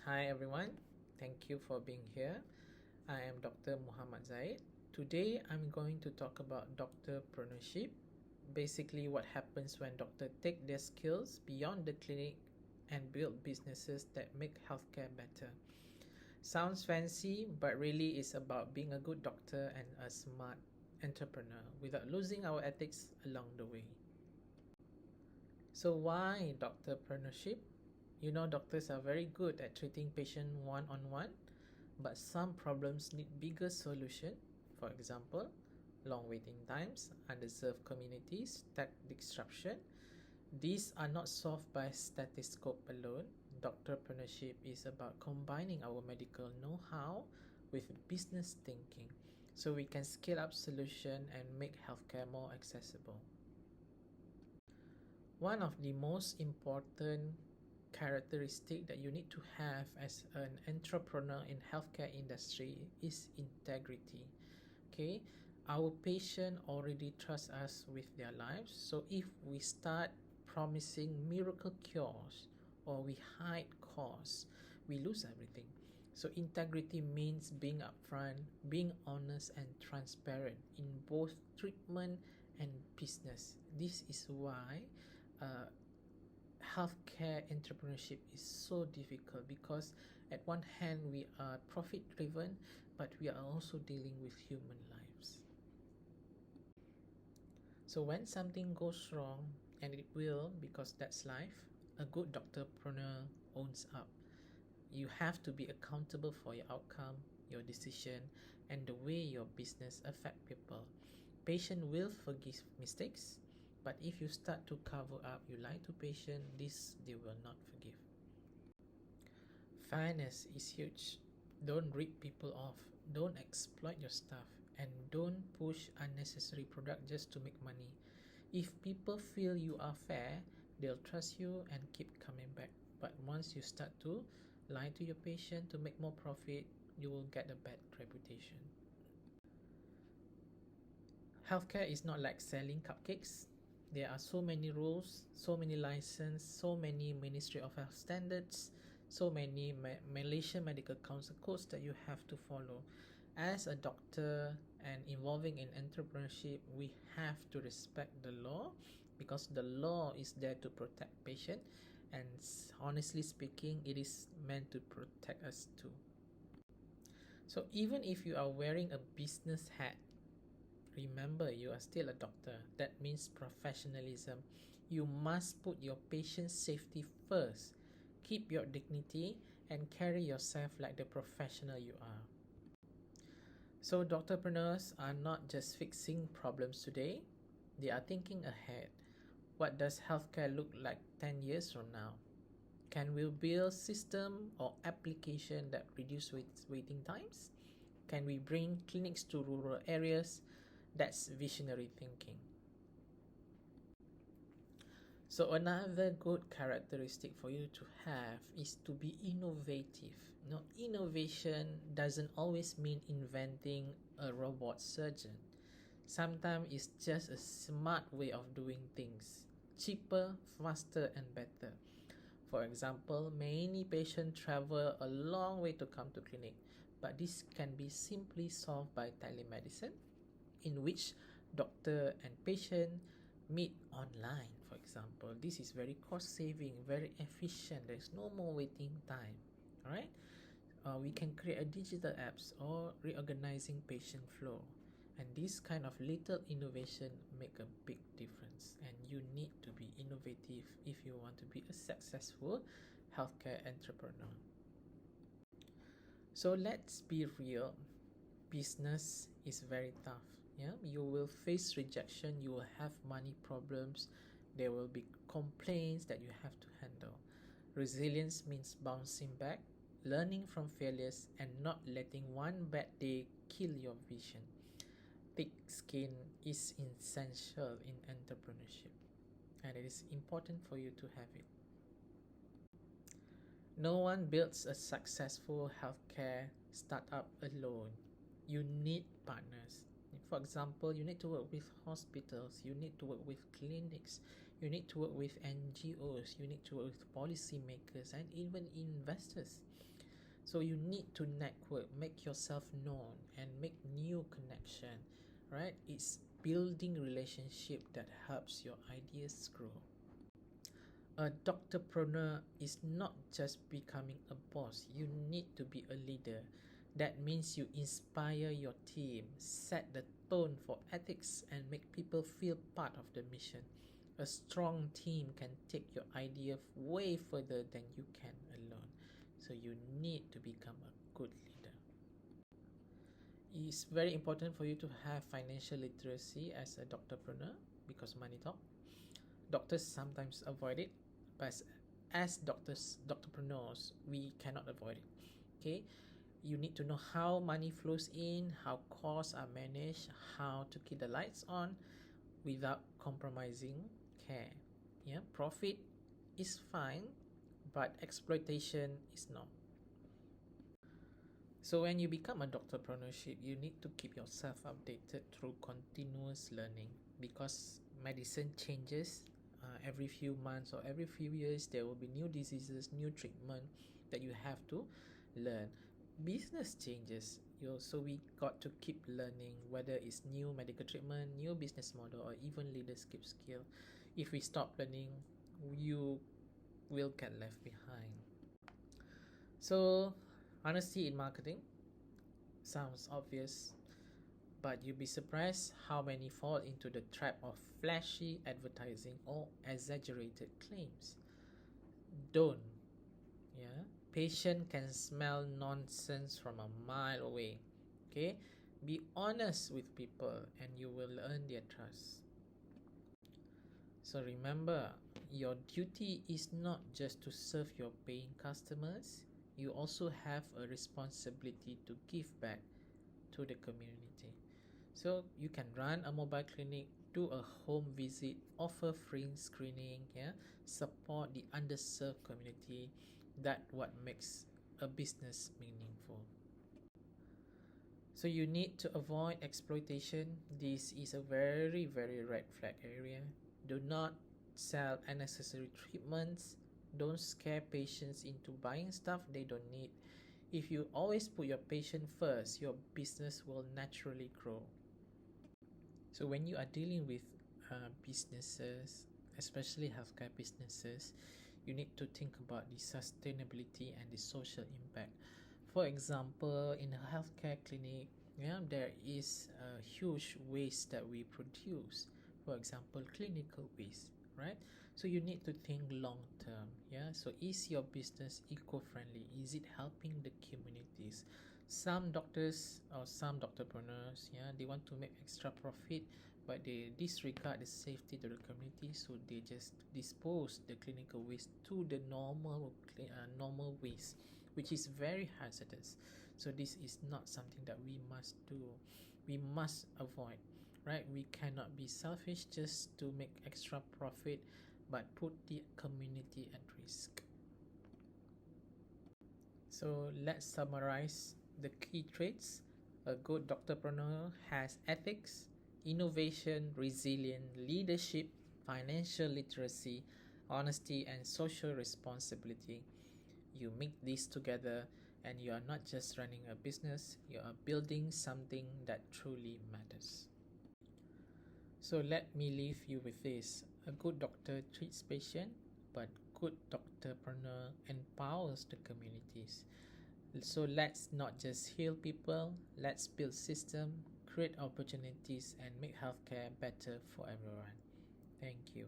Hi everyone, thank you for being here. I am Dr. Muhammad Zaid. Today I'm going to talk about doctorpreneurship. Basically, what happens when doctors take their skills beyond the clinic and build businesses that make healthcare better. Sounds fancy, but really it's about being a good doctor and a smart entrepreneur without losing our ethics along the way. So why doctorpreneurship? Doctors are very good at treating patients one-on-one, but some problems need bigger solution. For example, long waiting times, underserved communities, tech disruption. These are not solved by stethoscope alone. Doctorpreneurship is about combining our medical know-how with business thinking so we can scale up solution and make healthcare more accessible. One of the most important characteristic that you need to have as an entrepreneur in healthcare industry is integrity. Okay, our patient already trust us with their lives, so if we start promising miracle cures or we hide costs, we lose everything. So integrity means being upfront, being honest and transparent in both treatment and business. This is why healthcare entrepreneurship is so difficult, because at one hand we are profit driven, but we are also dealing with human lives. So when something goes wrong, and it will, because that's life, a good doctorpreneur owns up. You have to be accountable for your outcome, your decision, and the way your business affect people. Patient will forgive mistakes, but if you start to cover up, you lie to patient, this they will not forgive. Fairness is huge. Don't rip people off, don't exploit your staff, and don't push unnecessary product just to make money. If people feel you are fair, they'll trust you and keep coming back. But once you start to lie to your patient to make more profit, you will get a bad reputation. Healthcare is not like selling cupcakes. There are so many rules, so many licenses, so many Ministry of Health standards, so many Malaysian Medical Council codes that you have to follow. As a doctor and involving in entrepreneurship, we have to respect the law, because the law is there to protect patient, and honestly speaking, it is meant to protect us too. So even if you are wearing a business hat, remember, you are still a doctor. That means professionalism. You must put your patient's safety first. Keep your dignity and carry yourself like the professional you are. So doctorpreneurs are not just fixing problems today, they are thinking ahead. What does healthcare look like 10 years from now? Can we build system or application that reduce waiting times? Can we bring clinics to rural areas? That's visionary thinking. So another good characteristic for you to have is to be innovative. Now, innovation doesn't always mean inventing a robot surgeon. Sometimes it's just a smart way of doing things, cheaper, faster, and better. For example, many patients travel a long way to come to clinic, but this can be simply solved by telemedicine, in which doctor and patient meet online. For example, this is very cost saving, very efficient, there's no more waiting time. All right, we can create a digital apps or reorganizing patient flow, and this kind of little innovation make a big difference, and you need to be innovative if you want to be a successful healthcare entrepreneur. So let's be real, business is very tough. You will face rejection, you will have money problems, there will be complaints that you have to handle. Resilience means bouncing back, learning from failures, and not letting one bad day kill your vision. Thick skin is essential in entrepreneurship, and it is important for you to have it. No one builds a successful healthcare startup alone. You need partners. For example, you need to work with hospitals, you need to work with clinics, you need to work with NGOs, you need to work with policymakers and even investors. So you need to network, make yourself known, and make new connection, right? It's building relationship that helps your ideas grow. A doctorpreneur is not just becoming a boss. You need to be a leader. That means you inspire your team, set the tone for ethics, and make people feel part of the mission. A strong team can take your idea way further than you can alone. So you need to become a good leader. It's very important for you to have financial literacy as a doctorpreneur because money talk. Doctors sometimes avoid it, but as doctorpreneurs, we cannot avoid it. Okay, you need to know how money flows in, how costs are managed, how to keep the lights on without compromising care. Yeah, profit is fine, but exploitation is not. So when you become a doctorpreneurship, you need to keep yourself updated through continuous learning because medicine changes every few months or every few years. There will be new diseases, new treatment that you have to learn. Business changes, so we got to keep learning whether it's new medical treatment, new business model, or even leadership skill. If we stop learning, you will get left behind. So honesty in marketing sounds obvious, but you'll be surprised how many fall into the trap of flashy advertising or exaggerated claims. Don't. Yeah. Patient can smell nonsense from a mile away. Okay? Be honest with people and you will earn their trust. So remember, your duty is not just to serve your paying customers, you also have a responsibility to give back to the community. So you can run a mobile clinic, do a home visit, offer free screening, yeah, support the underserved community. That what makes a business meaningful. So you need to avoid exploitation. This is a very red flag area. Do not sell unnecessary treatments. Don't scare patients into buying stuff they don't need. If you always put your patient first, your business will naturally grow. So when you are dealing with businesses, especially healthcare businesses, you need to think about the sustainability and the social impact. For example, in a healthcare clinic, yeah, there is a huge waste that we produce. For example, clinical waste, right? So you need to think long term. Yeah. So is your business eco-friendly? Is it helping the communities? Some doctors or some doctorpreneurs, yeah, they want to make extra profit, but they disregard the safety to the community, so they just dispose the clinical waste to the normal waste, which is very hazardous. So this is not something that we must do. We must avoid, right? We cannot be selfish just to make extra profit, but put the community at risk. So let's summarize the key traits. A good doctorpreneur has ethics, innovation, resilience, leadership, financial literacy, honesty, and social responsibility. You mix these together, and you are not just running a business, you are building something that truly matters. So let me leave you with this. A good doctor treats patients, but good doctorpreneur empowers the communities. So let's not just heal people, let's build systems, create opportunities, and make healthcare better for everyone. Thank you.